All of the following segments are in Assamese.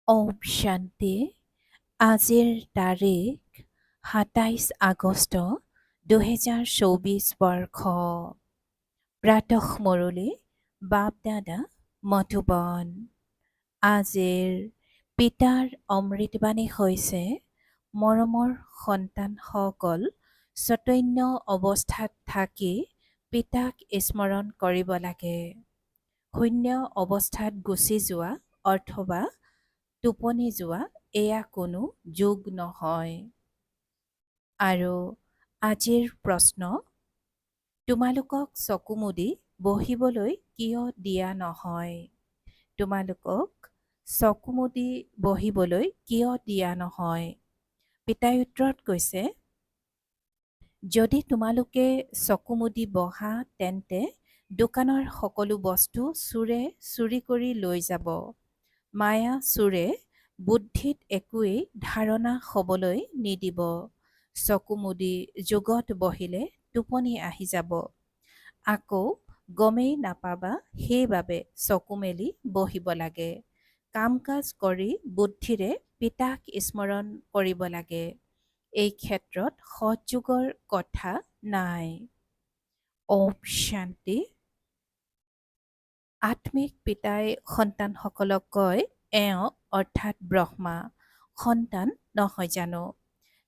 ওম শান্তি। আজিৰ তাৰিখ ২৭ আগষ্ট ২০২৪ বৰ্ষ। প্ৰাতঃ মুৰলী বাপ দাদা মধুবন। আজিৰ পিতাৰ অমৃতবাণী হৈছে, মৰমৰ সন্তানসকল, চৈতন্য অৱস্থাত থাকি পিতাক স্মৰণ কৰিব লাগে। শূন্য অৱস্থাত গুচি যোৱা অথবা টোপনি যোৱা এয়া কোনো যোগ নহয়। আৰু আজিৰ প্ৰশ্ন, তোমালোকক চকু মুদি বহিবলৈ কিয় দিয়া নহয়? তোমালোকক চকু মুদি বহিবলৈ কিয় দিয়া নহয়? পিতাই উত্তৰত কৈছে, যদি তোমালোকে চকু মুদি বহা তেন্তে দোকানৰ সকলো বস্তু চোৰে চুৰি কৰি লৈ যাব। মায়া চোৰে বুদ্ধিত একোৱেই ধাৰণা হ'বলৈ নিদিব। চকু মুদি যোগত বহিলে টোপনি আহি যাব। আকৌ গমেই নাপাবা, সেইবাবে চকু মেলি বহিব লাগে। কাম কাজ কৰি বুদ্ধিৰে পিতাক স্মৰণ কৰিব লাগে। এই ক্ষেত্ৰত সৎযোগৰ কথা নাই। ওম শান্তি। আত্মিক পিতাই সন্তানসকলক কয়, এওঁ অৰ্থাৎ ব্ৰহ্মা সন্তান নহয় জানো?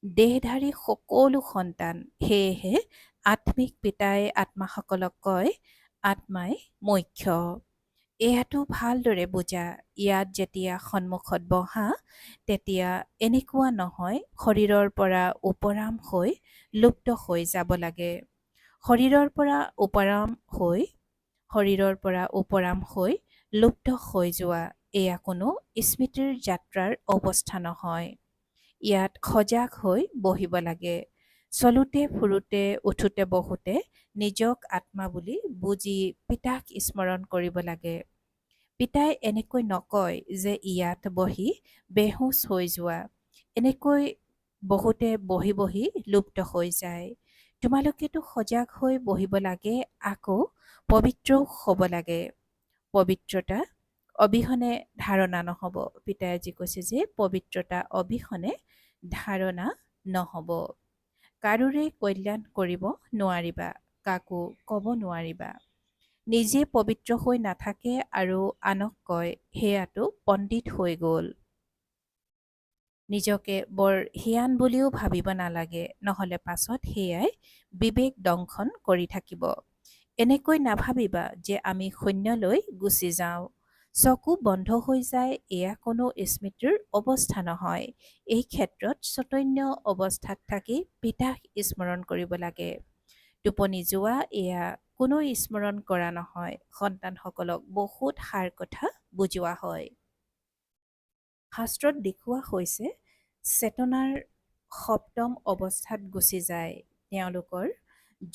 দেহধাৰী সকলো সন্তান। সেয়েহে আত্মিক পিতাই আত্মাসকলক কয়, আত্মাই মুখ্য। এয়াটো ভালদৰে বুজা। ইয়াত যেতিয়া সন্মুখত বহা, তেতিয়া এনেকুৱা নহয় শৰীৰৰ পৰা উপৰাম হৈ লুপ্ত হৈ যাব লাগে। শৰীৰৰ পৰা উপৰাম হৈ লুপ্ত হৈ যোৱা এয়া কোনো স্মৃতিৰ যাত্ৰাৰ অৱস্থা নহয়। ইয়াত সজাগ হৈ বহিব লাগে। চলোতে ফুৰোতে উঠোতে বহোতে নিজক আত্মা বুলি বুজি পিতাক স্মৰণ কৰিব লাগে। পিতাই এনেকৈ নকয় যে ইয়াত বহি বেহুচ হৈ যোৱা। এনেকৈ বহুতে বহি বহি লুপ্ত হৈ যায়। তোমালোকেতো সজাগ হৈ বহিব লাগে, আকৌ পবিত্ৰও হ'ব লাগে। পবিত্ৰতা অবিহনে ধাৰণা নহ'ব। পিতাই আজি কৈছে যে পবিত্ৰতা অবিহনে ধাৰণা নহ'ব। কাৰোৰে কল্যাণ কৰিব নোৱাৰিবা, কাকো ক'ব নোৱাৰিবা। নিজে পবিত্ৰ হৈ নাথাকে আৰু আনক কয় সেয়াটো পণ্ডিত হৈ গ'ল। নিজকে বৰ হিয়ান বুলিও ভাবিব নালাগে, নহ'লে পাছত সেয়াই বিবেক দংশন কৰি থাকিব। এনেকৈ নাভাবিবা যে আমি শূন্যলৈ গুচি যাওঁ। চকু বন্ধ হৈ যায়, এয়া কোনো স্মৃতিৰ অৱস্থা নহয়। এই ক্ষেত্ৰত চৈতন্য অৱস্থাত থাকি পিতাক স্মৰণ কৰিব লাগে। টোপনি যোৱা এয়া কোনো স্মৰণ কৰা নহয়। সন্তানসকলক বহুত সাৰ কথা বুজোৱা হয়। শাস্ত্ৰত দেখুওৱা হৈছে, চেতনাৰ সপ্তম অৱস্থাত গুচি যায়। তেওঁলোকৰ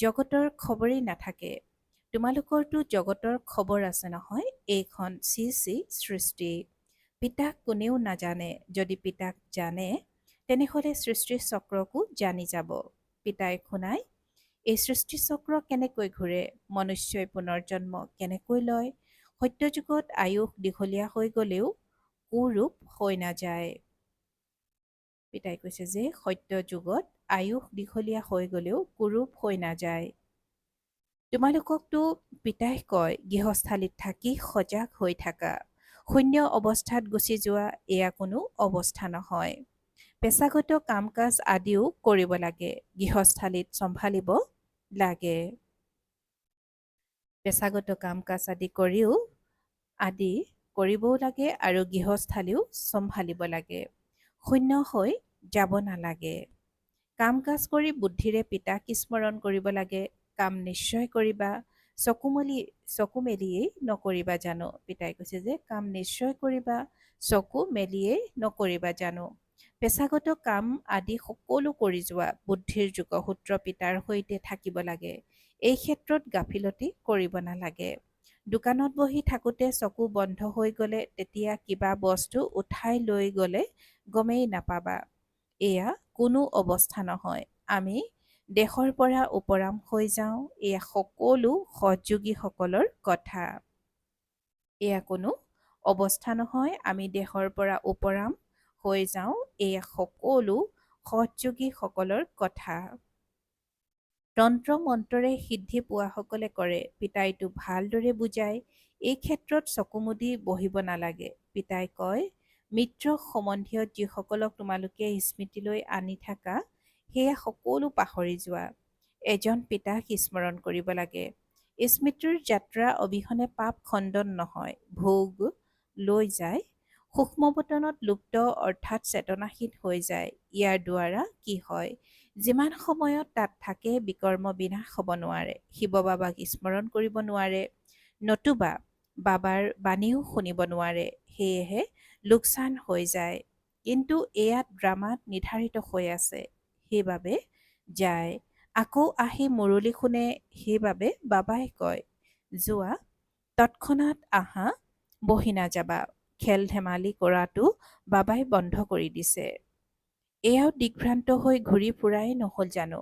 জগতৰ খবৰেই নাথাকে। তোমালোকৰতো জগতৰ খবৰ আছে নহয়। এইখন শ্ৰী শ্ৰী সৃষ্টি। পিতাক কোনেও নাজানে। যদি পিতাক জানে, তেনেহ'লে সৃষ্টি চক্ৰকো জানি যাব। পিতাই শুনাই, এই সৃষ্টি চক্ৰ কেনেকৈ ঘূৰে, মনুষ্যই পুনৰ্জন্ম কেনেকৈ লয়, সত্যযুগত আয়ুস দীঘলীয়া হৈ গ'লেও কুৰূপ হৈ নাযায়। পিতাই কৈছে যে সত্য যুগত আয়ুস দীঘলীয়া হৈ গ'লেও কুৰূপ হৈ নাযায়। তোমালোককতো পিতাই কয় গৃহস্থালীত থাকি সজাগ হৈ থাকা। শূন্য অৱস্থাত গুচি যোৱা এয়া কোনো অৱস্থা নহয়। পেছাগত কাম কাজ আদিও কৰিব লাগে, গৃহস্থালীত চম্ভালিব লাগে। পেছাগত কাম কাজ আদি কৰিবও লাগে আৰু গৃহস্থালীও চম্ভালিব লাগে। শূন্য হৈ যাব নালাগে। কাম কাজ কৰি বুদ্ধিৰে পিতাক স্মৰণ কৰিব লাগে। কাম নিশ্চয় কৰিবা। চকু মেলিয়েই নকৰিবা জানো? পিতাই কৈছে যে কাম নিশ্চয় কৰিবা, চকু মেলিয়েই নকৰিবা জানো? পেছাগত কাম আদি সকলো কৰি যোৱা। বুদ্ধিৰ যোগসূত্ৰ পিতাৰ সৈতে থাকিব লাগে। এই ক্ষেত্ৰত গাফিলতি কৰিব নালাগে। দোকানত বহি থাকোতে চকু বন্ধ হৈ গ'লে তেতিয়া কিবা বস্তু উঠাই লৈ গ'লে গমেই নাপাবা। এয়া কোনো অৱস্থা নহয়। আমি দেশৰ পৰা উপৰাম হৈ যাওঁ। এয়া সকলো সৎযোগীসকলৰ কথা। এয়া কোনো অৱস্থা নহয় আমি দেহৰ পৰা ওপৰাম হৈ যাওঁ। এয়া সকলো সহযোগীসকলৰ কথা। তন্ত্ৰ মন্ত্ৰৰে সিদ্ধি পোৱাসকলে কৰে। পিতাইটো ভালদৰে বুজায়। এই ক্ষেত্ৰত চকুমুদি বহিব নালাগে। পিতাই কয়, মিত্ৰ সম্বন্ধীয় যিসকলক তোমালোকে স্মৃতিলৈ আনি থাকা, সেয়া সকলো পাহৰি যোৱা। এজন পিতাক স্মৰণ কৰিব লাগে। স্মৃতিৰ যাত্ৰা অবিহনে পাপ খণ্ডন নহয়, ভোগ লৈ যায়। সূক্ষ্মবতনত লুপ্ত অৰ্থাৎ চেতনাহীন হৈ যায়। ইয়াৰ দ্বাৰা কি হয়? যিমান সময়ত তাত থাকে বিকৰ্ম বিনাশ হ'ব নোৱাৰে। শিৱ বাবাক স্মৰণ কৰিব নোৱাৰে, নতুবা বাবাৰ বাণীও শুনিব নোৱাৰে। সেয়েহে লোকচান হৈ যায়। কিন্তু এয়াত ড্ৰামাত নিৰ্ধাৰিত হৈ আছে, সেইবাবে যায়। আকৌ আহি মুৰলী শুনে, সেইবাবে বাবাই কয়, যোৱা, তৎক্ষণাত আহা, বহি নাযাবা। খেল ধেমালি কৰাটো বাবাই বন্ধ কৰি দিছে। এয়াও দিগ্ভ্ৰান্ত হৈ ঘূৰি ফুৰাই নহ'ল জানো?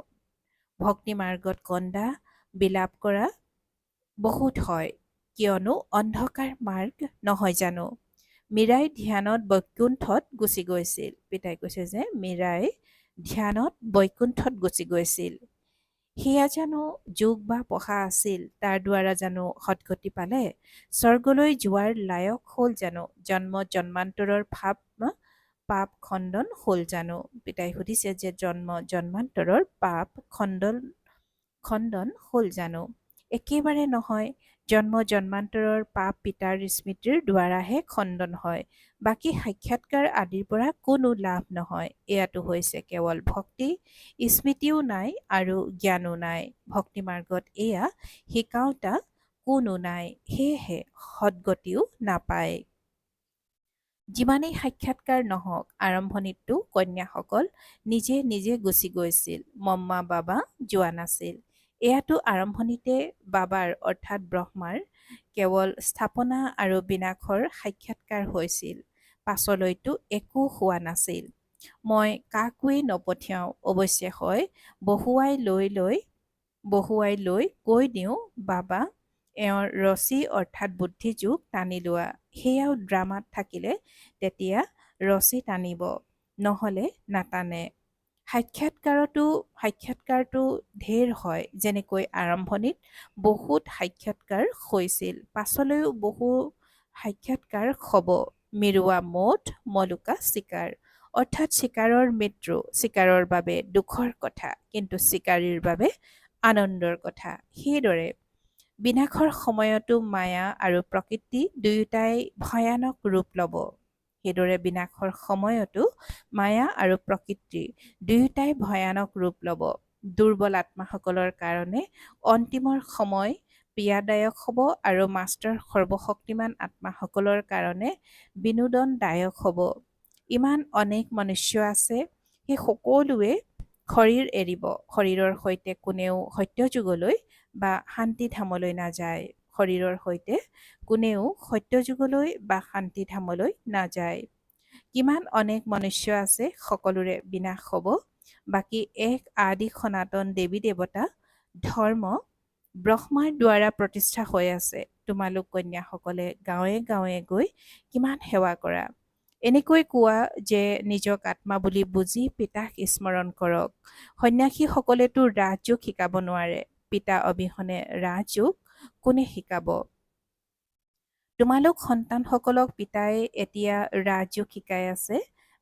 ভক্তি মাৰ্গত কন্দা বিলাপ কৰা বহুত হয়, কিয়নো অন্ধকাৰ মাৰ্গ নহয় জানো? মীৰাই ধ্যানত বৈকুণ্ঠত গুচি গৈছিল। পিতাই কৈছে যে মীৰাই ধ্যানত বৈকুণ্ঠত গুচি গৈছিল। সেয়া জানো যোগ বা পঢ়া আছিল? তাৰ দ্বাৰা জানো সৎগতি পালে? স্বৰ্গলৈ যোৱাৰ লায়ক হ'ল জানো? জন্ম জন্মান্তৰৰ পাপ খণ্ডন হ'ল জানো? পিতাই সুধিছে যে জন্ম জন্মান্তৰৰ পাপ খণ্ডন হ'ল জানো? একেবাৰে নহয়। জন্ম জন্মান্তৰৰ পাপ পিতাৰ স্মৃতিৰ দ্বাৰাহে খণ্ডন হয়। বাকী সাক্ষাৎকাৰ আদিৰ পৰা কোনো লাভ নহয়। এয়াতো হৈছে কেৱল ভক্তি, স্মৃতিও নাই আৰু জ্ঞানো নাই। ভক্তি মাৰ্গত এয়া শিকাওঁতা কোনো নাই, সেয়েহে সদ্গতিও নাপায়। যিমানেই সাক্ষাৎকাৰ নহওক, আৰম্ভণিততো কন্যাসকল নিজে নিজে গুচি গৈছিল, মম্মা বাবা যোৱা নাছিল। এয়াতো আৰম্ভণিতে বাবাৰ অৰ্থাৎ ব্ৰহ্মাৰ কেৱল স্থাপনা আৰু বিনাশৰ সাক্ষাৎকাৰ হৈছিল। পাছলৈতো একো হোৱা নাছিল। মই কাকোৱেই নপঠিয়াওঁ, অৱশ্যে হয় বহুৱাই লৈ কৈ দিওঁ, বাবা, এওঁৰ ৰচী অৰ্থাৎ বুদ্ধিযোগ টানি লোৱা। সেয়াও ড্ৰামাত থাকিলে তেতিয়া ৰচী টানিব, নহ'লে নাটানে। সাক্ষাৎকাৰটো ঢেৰ হয়। যেনেকৈ আৰম্ভণিত বহুত সাক্ষাৎকাৰ হৈছিল, পাছলৈও বহু সাক্ষাৎকাৰ হ'ব। মিৰুৱা মৌত মলুকা চিকাৰ, অৰ্থাৎ চিকাৰৰ মৃত্যু চিকাৰৰ বাবে দুখৰ কথা, কিন্তু চিকাৰীৰ বাবে আনন্দৰ কথা। সেইদৰে বিনাশৰ সময়তো মায়া আৰু প্ৰকৃতি দুয়োটাই ভয়ানক ৰূপ ল'ব। সেইদৰে বিনাশৰ সময়তো মায়া আৰু প্ৰকৃতি দুয়োটাই ভয়ানক ৰূপ ল'ব। দুৰ্বল আত্মাসকলৰ কাৰণে অন্তিমৰ সময় পীড়াদায়ক হ'ব আৰু মাষ্টাৰ সৰ্বশক্তিমান আত্মাসকলৰ কাৰণে বিনোদনদায়ক হ'ব। ইমান অনেক মনুষ্য আছে, সেই সকলোৱে শৰীৰ এৰিব। শৰীৰৰ সৈতে কোনেও সত্যযুগলৈ বা শান্তিধামলৈ নাযায়। শৰীৰৰ সৈতে কোনেও সত্যযুগলৈ বা শান্তিধামলৈ নাযায়। কিমান অনেক মনুষ্য আছে, সকলোৰে বিনাশ হ'ব। বাকী এক আদি সনাতন দেৱী দেৱতা ধৰ্ম ব্ৰহ্মাৰ দ্বাৰা প্ৰতিষ্ঠা হৈ আছে। তোমালোক কন্যাসকলে গাঁৱে গাঁৱে গৈ কিমান সেৱা কৰা। এনেকৈ কোৱা যে নিজক আত্মা বুলি বুজি পিতাক স্মৰণ কৰক। সন্ন্যাসীসকলেতো ৰাজযোগ শিকাব নোৱাৰে। পিতা অবিহনে ৰাজযোগ কোনে শিকাব? তোমালোক সন্তানসকলক পিতাই এতিয়া ৰাজযোগ শিকাই আছে,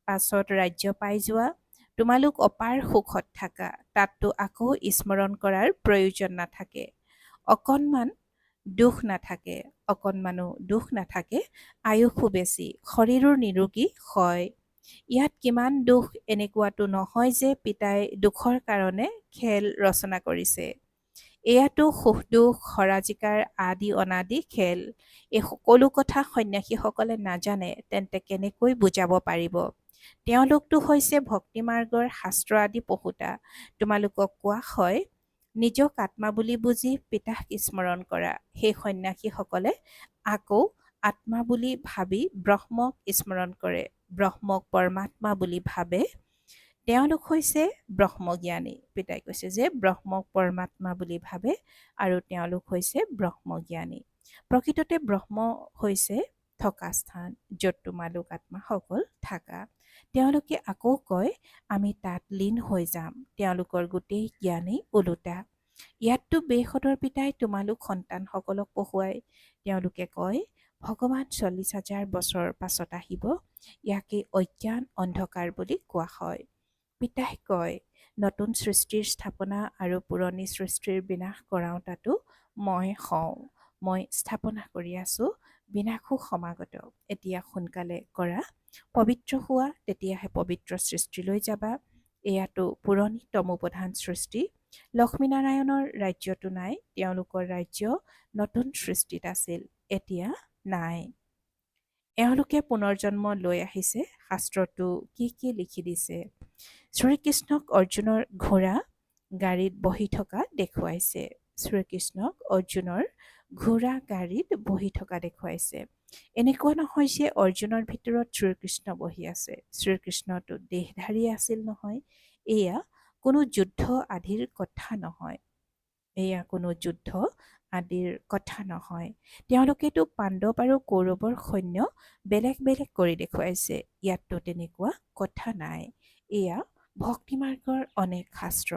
পাছত ৰাজ্য পাই যোৱা। তোমালোক অপাৰ সুখত থাকা, তাততো আকৌ স্মৰণ কৰাৰ প্ৰয়োজন নাথাকে। অকণমানো দুখ নাথাকে, আয়ুসো বেছি, শৰীৰো নিৰোগী হয়। ইয়াত কিমান দুখ এনেকুৱাতো নহয় যে পিতাই দুখৰ কাৰণে খেল ৰচনা কৰিছে। এয়াতো সুখ দুখ হৰাজিকাৰ আদি অনাদি খেল। এই সকলো কথা সন্ন্যাসীসকলে নাজানে, তেন্তে কেনেকৈ বুজাব পাৰিব? তেওঁলোকতো হৈছে ভক্তি মাৰ্গৰ শাস্ত্ৰ আদি পঢ়োতা। তোমালোকক কোৱা হয় নিজক আত্মা বুলি বুজি পিতাক স্মৰণ কৰা। সেই সন্ন্যাসীসকলে আকৌ আত্মা বুলি ভাবি ব্ৰহ্মক স্মৰণ কৰে, ব্ৰহ্মক পৰমাত্মা বুলি ভাবে। তেওঁলোক হৈছে ব্ৰহ্মজ্ঞানী। পিতাই কৈছে যে ব্ৰহ্মক পৰমাত্মা বুলি ভাবে আৰু তেওঁলোক হৈছে ব্ৰহ্মজ্ঞানী। প্ৰকৃততে ব্ৰহ্ম হৈছে থকা স্থান য'ত তোমালোক আত্মাসকল থাকা। তেওঁলোকে আকৌ কয় আমি তাত লীন হৈ যাম। তেওঁলোকৰ গোটেই জ্ঞানেই ওলোটা। ইয়াততো বেসতৰ পিতাই তোমালোক সন্তানসকলক পঢ়ুৱাই। তেওঁলোকে কয় ভগৱান 40,000 বছৰ পাছত আহিব। ইয়াকে অজ্ঞান অন্ধকাৰ বুলি কোৱা হয়। পিতাই কয় নতুন সৃষ্টিৰ স্থাপনা আৰু পুৰণি সৃষ্টিৰ বিনাশ কৰাওঁতাতো মই হওঁ। মই স্থাপনা কৰি আছোঁ, বিনাশো সমাগত। এতিয়া সোনকালে কৰা, পবিত্ৰ হোৱা, তেতিয়াহে পবিত্ৰ সৃষ্টিলৈ যাবা। এয়াতো পুৰণি তমোপ্ৰধান সৃষ্টি। লক্ষ্মীনাৰায়ণৰ ৰাজ্যটো নাই। তেওঁলোকৰ ৰাজ্য নতুন সৃষ্টিত আছিল, এতিয়া নাই। এওঁলোকে পুনৰ্জন্ম লৈ আহিছে। শাস্ত্ৰটো কি কি লিখি দিছে। শ্ৰীকৃষ্ণক অৰ্জুনৰ ঘোঁৰা গাড়ীত বহি থকা দেখুৱাইছে। শ্ৰীকৃষ্ণক অৰ্জুনৰ ঘোঁৰা গাড়ীত বহি থকা দেখুৱাইছে। এনেকুৱা নহয় যে অৰ্জুনৰ ভিতৰত শ্ৰীকৃষ্ণ বহি আছে। শ্ৰীকৃষ্ণটো দেহধাৰী আছিল নহয়। এয়া কোনো যুদ্ধ আদিৰ কথা নহয়। এয়া কোনো যুদ্ধ আদিৰ কথা নহয়। তেওঁলোকেতো পাণ্ডৱ আৰু কৌৰৱৰ সৈন্য বেলেগ বেলেগ কৰি দেখুৱাইছে। ইয়াততো তেনেকুৱা কথা নাই। এয়া ভক্তিমাৰ্গৰ অনেক শাস্ত্ৰ।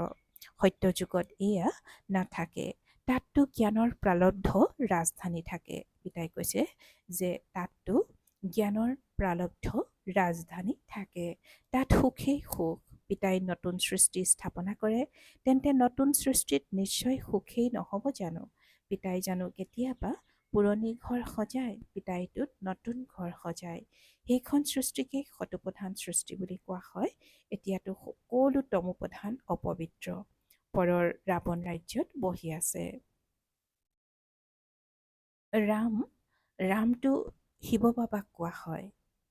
সত্যযুগত এয়া নাথাকে। তাততো জ্ঞানৰ প্ৰালব্ধ ৰাজধানী থাকে। পিতাই কৈছে যে তাততো জ্ঞানৰ প্ৰালব্ধ ৰাজধানী থাকে। তাত সুখেই সুখ। পিতাই নতুন সৃষ্টি স্থাপনা কৰে, তেন্তে নতুন সৃষ্টিত নিশ্চয় সুখেই নহ'ব জানো? পিতাই জানো কেতিয়াবা পুৰণি ঘৰ সজায়? পিতাইটোত নতুন ঘৰ সজায়। সেইখন সৃষ্টিকে শতপ্ৰধান সৃষ্টি বুলি কোৱা হয়। এতিয়াতো সকলো তমোপ্ৰধান অপবিত্ৰ পৰৰ ৰাৱণ ৰাজ্যত বহি আছে। ৰামটো শিৱ বাবাক কোৱা হয়।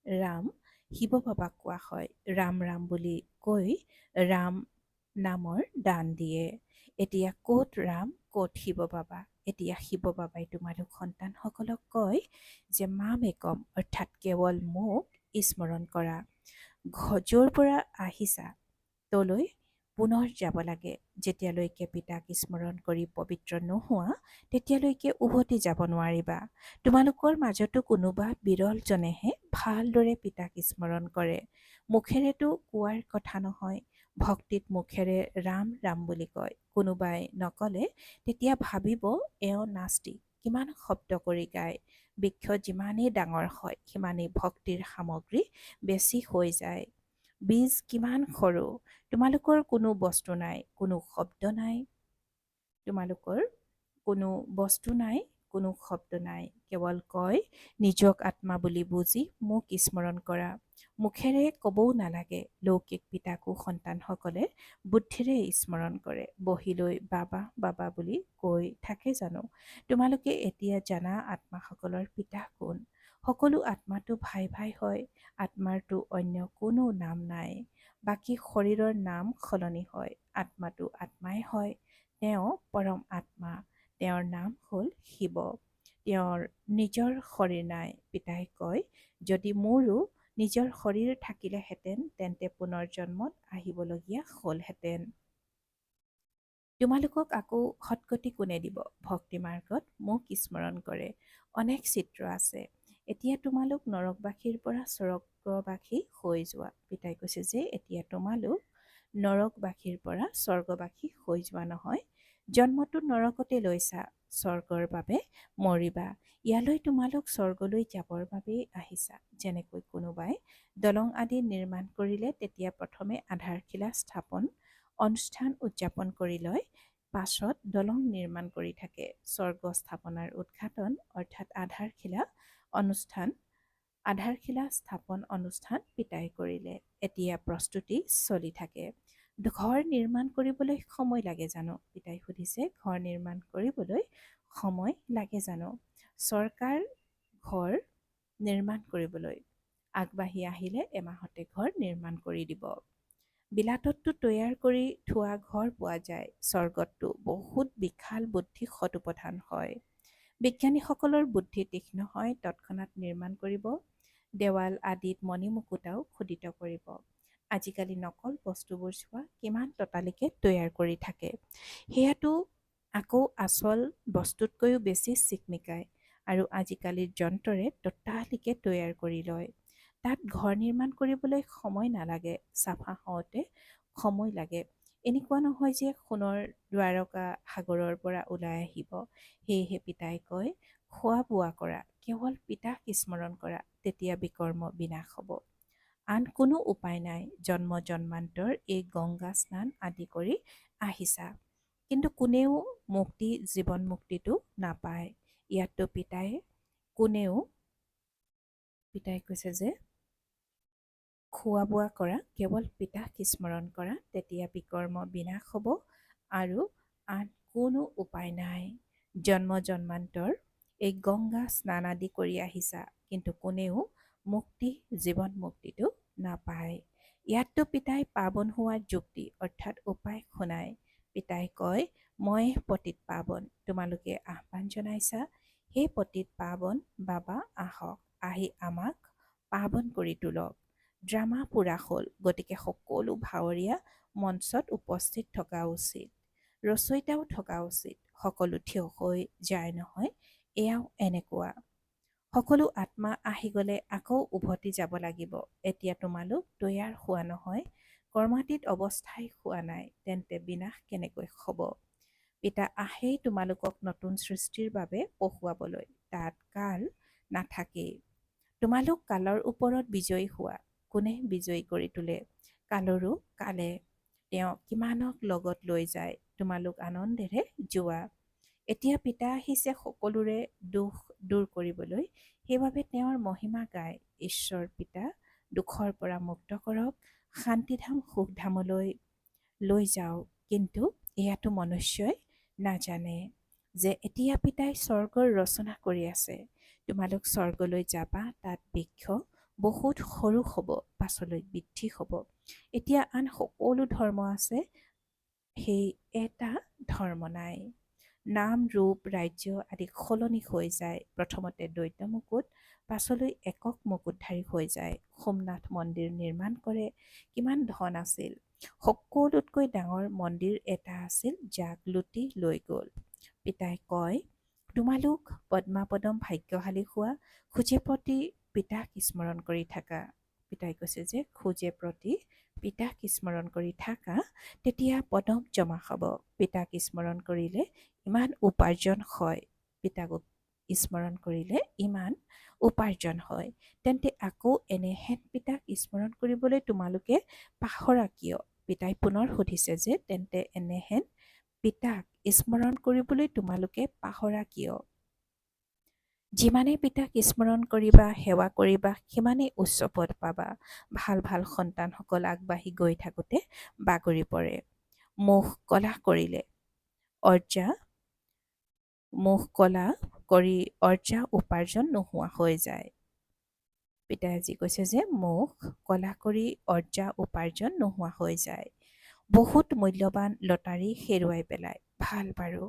ৰাম শিৱ বাবাক কোৱা হয়। ৰাম ৰাম বুলি কৈ ৰাম নামৰ দান দিয়ে। এতিয়া ক'ত ৰাম, ক'ত শিৱ বাবা? এতিয়া শিৱ বাবাই তোমালোক সন্তানসকলক কয় যে মাম একম, অৰ্থাৎ কেৱল মোক স্মৰণ কৰা। য'ৰ পৰা আহিছা তলৈ পুনৰ যাব লাগে। যেতিয়ালৈকে পিতাক স্মৰণ কৰি পবিত্ৰ নোহোৱা, তেতিয়ালৈকে উভতি যাব নোৱাৰিবা। তোমালোকৰ মাজতো কোনোবা বিৰলজনেহে ভালদৰে পিতাক স্মৰণ কৰে। মুখেৰেতো কোৱাৰ কথা নহয়। ভক্তিত মুখেৰে ৰাম ৰাম বুলি কয়। কোনোবাই নকলে তেতিয়া ভাবিব এওঁ নাস্তিক। কিমান শব্দ কৰি গায়। বৃক্ষ যিমানেই ডাঙৰ হয় সিমানেই ভক্তিৰ সামগ্ৰী বেছি হৈ যায়। বীজ কিমান সৰু। তোমালোকৰ কোনো বস্তু নাই, কোনো শব্দ নাই। তোমালোকৰ কোনো বস্তু নাই, কোনো শব্দ নাই। কেৱল কয় নিজক আত্মা বুলি বুজি মোক স্মৰণ কৰা। মুখেৰে ক'বও নালাগে। লৌকিক পিতাকো সন্তানসকলে বুদ্ধিৰে স্মৰণ কৰে। বহি লৈ বাবা বাবা বুলি কৈ থাকে জানো? তোমালোকে এতিয়া জানা আত্মাসকলৰ পিতা কোন? সকলো আত্মাটো ভাই ভাই হয়। আত্মাৰতো অন্য কোনো নাম নাই। বাকী শৰীৰৰ নাম সলনি হয়। আত্মাটো আত্মাই হয়। তেওঁ পৰম আত্মা। তেওঁৰ নাম হ'ল শিৱ। তেওঁৰ নিজৰ শৰীৰ নাই। পিতাই কয় যদি মোৰো নিজৰ শৰীৰ থাকিলেহেঁতেন তেন্তে পুনৰ্জন্মত আহিবলগীয়া হ'লহেঁতেন। তোমালোকক আকৌ সৎগতি কোনে দিব? ভক্তি মাৰ্গত মোক স্মৰণ কৰে। অনেক চিত্ৰ আছে। এতিয়া তোমালোক নৰকবাসীৰ পৰা স্বৰ্গবাসী হৈ যোৱা। পিতাই কৈছে যে এতিয়া তোমালোক নৰকবাসীৰ পৰা স্বৰ্গবাসী হৈ যোৱা নহয়। জন্মটো নৰকতে লৈছা। স্বৰ্গৰ বাবে মৰিবা। ইয়ালৈ তোমালোক স্বৰ্গলৈ যাবৰ বাবেই আহিছা। যেনেকৈ কোনোবাই দলং আদি নিৰ্মাণ কৰিলে তেতিয়া প্ৰথমে আধাৰশিলা স্থাপন অনুষ্ঠান উদযাপন কৰি লয়, পাছত দলং নিৰ্মাণ কৰি থাকে। স্বৰ্গ স্থাপনাৰ উদ্ঘাটন অৰ্থাৎ আধাৰশিলা স্থাপন অনুষ্ঠান পিতাই কৰিলে। এতিয়া প্ৰস্তুতি চলি থাকে। ঘৰ নিৰ্মাণ কৰিবলৈ সময় লাগে জানো? পিতাই সুধিছে ঘৰ নিৰ্মাণ কৰিবলৈ সময় লাগে জানো? চৰকাৰ ঘৰ নিৰ্মাণ কৰিবলৈ আগবাঢ়ি আহিলে এমাহতে ঘৰ নিৰ্মাণ কৰি দিব। বিলাতততো তৈয়াৰ কৰি থোৱা ঘৰ পোৱা যায়। স্বৰ্গততো বহুত বিশাল বুদ্ধি শতোপ্ৰধান হয়। বিজ্ঞানীসকলৰ বুদ্ধি তীক্ষ্ণ হয়। তৎক্ষণাত নিৰ্মাণ কৰিব। দেৱাল আদিত মণিমুকুতাও খোদিত কৰিব। আজিকালি নকল বস্তুবোৰ চোৱা কিমান ততালিকে তৈয়াৰ কৰি থাকে। সেয়াতো আকৌ আচল বস্তুতকৈও বেছি চিকমিকায় আৰু আজিকালিৰ যন্ত্ৰৰে ততালিকে তৈয়াৰ কৰি লয়। তাত ঘৰ নিৰ্মাণ কৰিবলৈ সময় নালাগে, চাফা হওঁতে সময় লাগে। এনেকুৱা নহয় যে সোণৰ দ্বাৰকা সাগৰৰ পৰা ওলাই আহিব। সেয়েহে পিতাই কয়, খোৱা বোৱা কৰা, কেৱল পিতাক স্মৰণ কৰা, তেতিয়া বিকৰ্ম বিনাশ হ'ব। আন কোনো উপায় নাই। জন্ম জন্মান্তৰ এই গংগা স্নান আদি কৰি আহিছা, কিন্তু কোনেও মুক্তি, জীৱন মুক্তিটো নাপায়। ইয়াততো পিতাই কৈছে যে খোৱা বোৱা কৰা, কেৱল পিতাক স্মৰণ কৰা, তেতিয়া বিকৰ্ম বিনাশ হ'ব আৰু আন কোনো উপায় নাই। জন্ম জন্মান্তৰ এই গংগা স্নান আদি কৰি আহিছা, কিন্তু কোনেও মুক্তি, জীৱন মুক্তিটো নাপায়। ইয়াততো পিতাই পাৱন হোৱাৰ যুক্তি অৰ্থাৎ উপায় শুনায়। পিতাই কয়, মই পতিত পাৱন, তোমালোকে আহ্বান জনাইছা, সেই পতিত পাৱন বাবা আহক, আহি আমাক পাৱন কৰি তোলক। ড্ৰামা পুৰা হ'ল, গতিকে সকলো ভাৱৰীয়া মঞ্চত উপস্থিত থকা উচিত, ৰচয়িতাও থকা উচিত। সকলো থিয় হৈ যায় নহয়, এয়াও এনেকুৱা। সকলো আত্মা আহি গ'লে আকৌ উভতি যাব লাগিব। এতিয়া তোমালোক তৈয়াৰ হোৱা নহয়, কৰ্মাতীত অৱস্থাই হোৱা নাই, তেন্তে বিনাশ কেনেকৈ হ'ব? পিতা আহেই তোমালোকক নতুন সৃষ্টিৰ বাবে পঢ়ুৱাবলৈ, তাত কাল নাথাকেই। তোমালোক কালৰ ওপৰত বিজয়ী হোৱা। কোনে বিজয়ী কৰি তোলে? কালৰো কালে। তেওঁ কিমানক লগত লৈ যায়, তোমালোক আনন্দেৰে যোৱা। এতিয়া পিতা আহিছে সকলোৰে দুখ দূৰ কৰিবলৈ, সেইবাবে তেওঁৰ মহিমা গায়। ঈশ্বৰ পিতা দুখৰ পৰা মুক্ত কৰক, শান্তিধাম সুখধামলৈ লৈ যাওক। কিন্তু এয়াতো মনুষ্যই নাজানে যে এতিয়া পিতাই স্বৰ্গৰ ৰচনা কৰি আছে। তোমালোক স্বৰ্গলৈ যাবা, তাত বৃক্ষ বহুত সৰু হ'ব, পাছলৈ বৃদ্ধি হ'ব। এতিয়া আন সকলো ধৰ্ম আছে, সেই এটা ধৰ্ম নাই। নাম, ৰূপ, ৰাজ্য আদি সলনি হৈ যায়। প্ৰথমতে দ্বৈত মুকুট, পাছলৈ একক মুকুটধাৰী হৈ যায়। সোমনাথ মন্দিৰ নিৰ্মাণ কৰে। কিমান ধন আছিল! সকলোতকৈ ডাঙৰ মন্দিৰ এটা আছিল, যাক লুটি লৈ গ'ল। পিতাই কয়, তোমালোক পদ্মাপদম ভাগ্যশালী হোৱা, খোজে প্ৰতি পিতাক স্মৰণ কৰি থাকা। পিতাই কৈছে যে খোজে প্ৰতি পিতাক স্মৰণ কৰি থাকা, তেতিয়া পদম জমা হ'ব। পিতাক স্মৰণ কৰিলে ইমান উপাৰ্জন হয়, পিতাক স্মৰণ কৰিলে ইমান উপাৰ্জন হয়, তেন্তে আকৌ এনেহেন পিতাক স্মৰণ কৰিবলৈ তোমালোকে পাহৰা কিয়? পিতাই পুনৰ সুধিছে যে তেন্তে এনেহেন পিতাক স্মৰণ কৰিবলৈ তোমালোকে পাহৰা কিয়? যিমানেই পিতাক স্মৰণ কৰিবা, সেৱা কৰিবা, সিমানেই উচ্চ পদ পাবা। ভাল ভাল সন্তানসকল আগবাঢ়ি গৈ থাকোঁতে বাগৰি পৰে। মুখ কলা কৰি অৰ্জা উপাৰ্জন নোহোৱা হৈ যায়। পিতাই আজি কৈছে যে মুখ কলা কৰি অৰ্জা উপাৰ্জন নোহোৱা হৈ যায়। বহুত মূল্যৱান লটাৰী হেৰুৱাই পেলায়। ভাল বাৰু,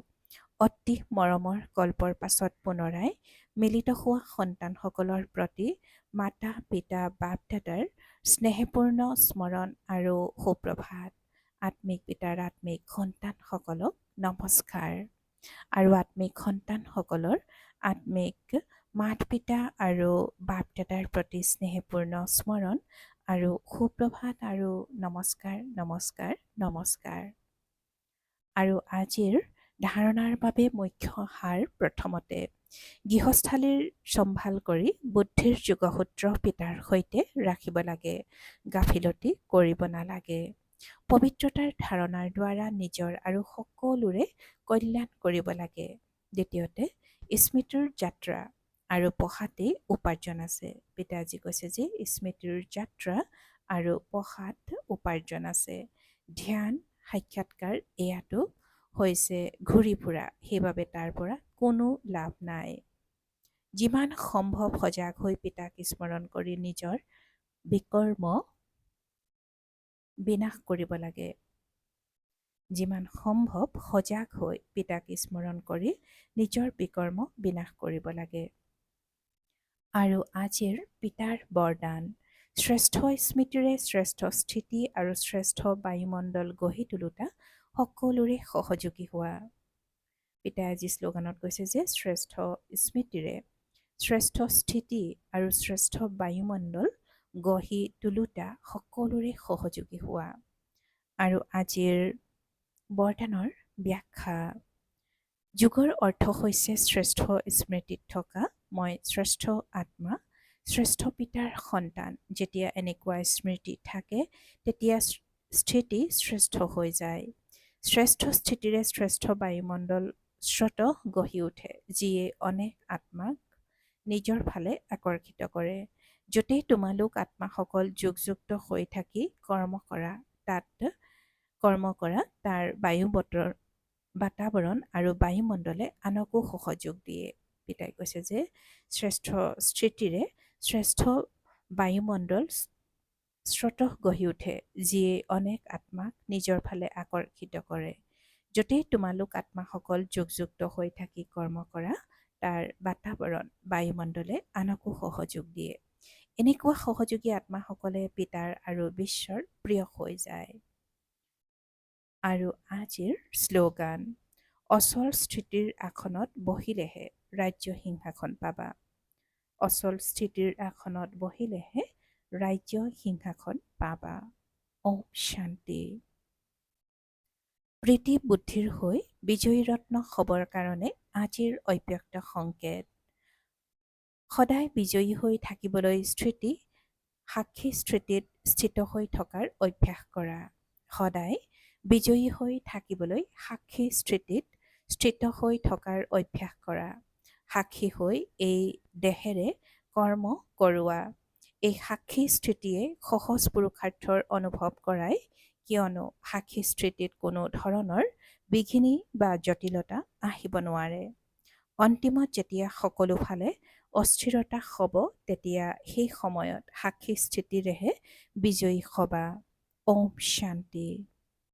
অতি মৰমৰ কল্পৰ পাছত পুনৰাই মিলিত হোৱা সন্তানসকলৰ প্ৰতি মাতা পিতা বাপ দাদাৰ স্নেহপূৰ্ণ স্মৰণ আৰু সুপ্ৰভাত। আত্মিক পিতাৰ আত্মিক সন্তানসকলক নমস্কাৰ। আৰু আত্মিক সন্তানসকলৰ আত্মিক মাত পিতা আৰু বাপ দাদাৰ প্ৰতি স্নেহপূৰ্ণ স্মৰণ আৰু সুপ্ৰভাত আৰু নমস্কাৰ নমস্কাৰ নমস্কাৰ। আৰু আজিৰ ধাৰণাৰ বাবে মুখ্য সাৰ প্ৰথমতে, গৃহস্থালীৰ চম্ভাল কৰি বুদ্ধিৰ যোগসূত্ৰ পিতাৰ সৈতে ৰাখিব লাগে, গাফিলতি কৰিব নালাগে। পবিত্ৰতাৰ ধাৰণাৰ দ্বাৰা নিজৰ আৰু সকলোৰে কল্যাণ কৰিব লাগে। দ্বিতীয়তে, স্মৃতিৰ যাত্ৰা আৰু পঢ়াতেই উপাৰ্জন আছে। পিতাই আজি কৈছে যে স্মৃতিৰ যাত্ৰা আৰু পঢ়াত উপাৰ্জন আছে। ধ্যান, সাক্ষাৎকাৰ এয়াতো হৈছে ঘূৰি ফুৰা, সেইবাবে তাৰ পৰা কোনো লাভ নাই। যিমান সম্ভৱ সজাগ হৈ পিতাক স্মৰণ কৰি নিজৰ বিকৰ্ম বিনাশ কৰিব লাগে। যিমান সম্ভৱ সজাগ হৈ পিতাক স্মৰণ কৰি নিজৰ বিকৰ্ম বিনাশ কৰিব লাগে। আৰু আজিৰ পিতাৰ বৰদান, শ্ৰেষ্ঠ স্মৃতিৰে শ্ৰেষ্ঠ স্থিতি আৰু শ্ৰেষ্ঠ বায়ুমণ্ডল গঢ়ি তোলোতা সকলোৰে সহযোগী হোৱা। পিতাই আজি শ্লোগানত কৈছে যে শ্ৰেষ্ঠ স্মৃতিৰে শ্ৰেষ্ঠ স্থিতি আৰু শ্ৰেষ্ঠ বায়ুমণ্ডল গঢ়ি তোলোতা সকলোৰে সহযোগী হোৱা। আৰু আজিৰ বৰদানৰ ব্যাখ্যা। যোগৰ অৰ্থ হৈছে শ্ৰেষ্ঠ স্মৃতিত থকা মই শ্ৰেষ্ঠ আত্মা, শ্ৰেষ্ঠ পিতাৰ সন্তান। যেতিয়া এনেকুৱা স্মৃতি থাকে তেতিয়া স্থিতি শ্ৰেষ্ঠ হৈ যায়। শ্ৰেষ্ঠ স্থিতিৰে শ্ৰেষ্ঠ বায়ুমণ্ডল স্ৰোত গঢ়ি উঠে, যিয়ে অনেক আত্মাক নিজৰ ফালে আকৰ্ষিত কৰে। য'তেই তোমালোক আত্মাসকল যোগযুক্ত হৈ থাকি কৰ্ম কৰা তাৰ বাতাৱৰণ আৰু বায়ুমণ্ডলে আনকো সহযোগ দিয়ে। পিতাই কৈছে যে শ্ৰেষ্ঠ স্থিতিৰে শ্ৰেষ্ঠ বায়ুমণ্ডল স্ৰোত গঢ়ি উঠে, যিয়ে অনেক আত্মাক নিজৰ ফালে আকৰ্ষিত কৰে। য'তেই তোমালোক আত্মাসকল যোগযুক্ত হৈ থাকি কৰ্ম কৰা তাৰ বাতাৱৰণ বায়ুমণ্ডলে আনকো সহযোগ দিয়ে। এনেকুৱা সহযোগী আত্মাসকলে পিতাৰ আৰু বিশ্বৰ প্ৰিয় হৈ যায়। আৰু আজিৰ শ্লোগান। অচল স্থিতিৰ আসনত বহিলেহে ৰাজ্য সিংহাসন পাবা। অচল স্থিতিৰ আসনত বহিলেহে ৰাজ্য সিংহাসন পাবা। ওম শান্তি। প্ৰীতি বুদ্ধিৰ হৈ বিজয়ী ৰত্ন হ'বৰ কাৰণে আজিৰ অব্যক্ত সংকেত। সদায় বিজয়ী হৈ থাকিবলৈ সাক্ষী স্থিতিত স্থিত হৈ থকাৰ অভ্যাস কৰা। সদায় বিজয়ী হৈ থাকিবলৈ সাক্ষী স্থিতিত স্থিত হৈ থকাৰ অভ্যাস কৰা। সাক্ষী হৈ এই দেহেৰে কৰ্ম কৰোৱা। এই সাক্ষী স্থিতিয়ে সহজ পুৰুষাৰ্থৰ অনুভৱ কৰায়, কিয়নো সাক্ষী স্থিতিত কোনো ধৰণৰ বিঘিনি বা জটিলতা আহিব নোৱাৰে। অন্তিমত যেতিয়া সকলো ফালে অস্থিৰতা হ'ব, তেতিয়া সেই সময়ত সাক্ষী স্থিতিৰেহে বিজয়ী হ'বা। ওম শান্তি।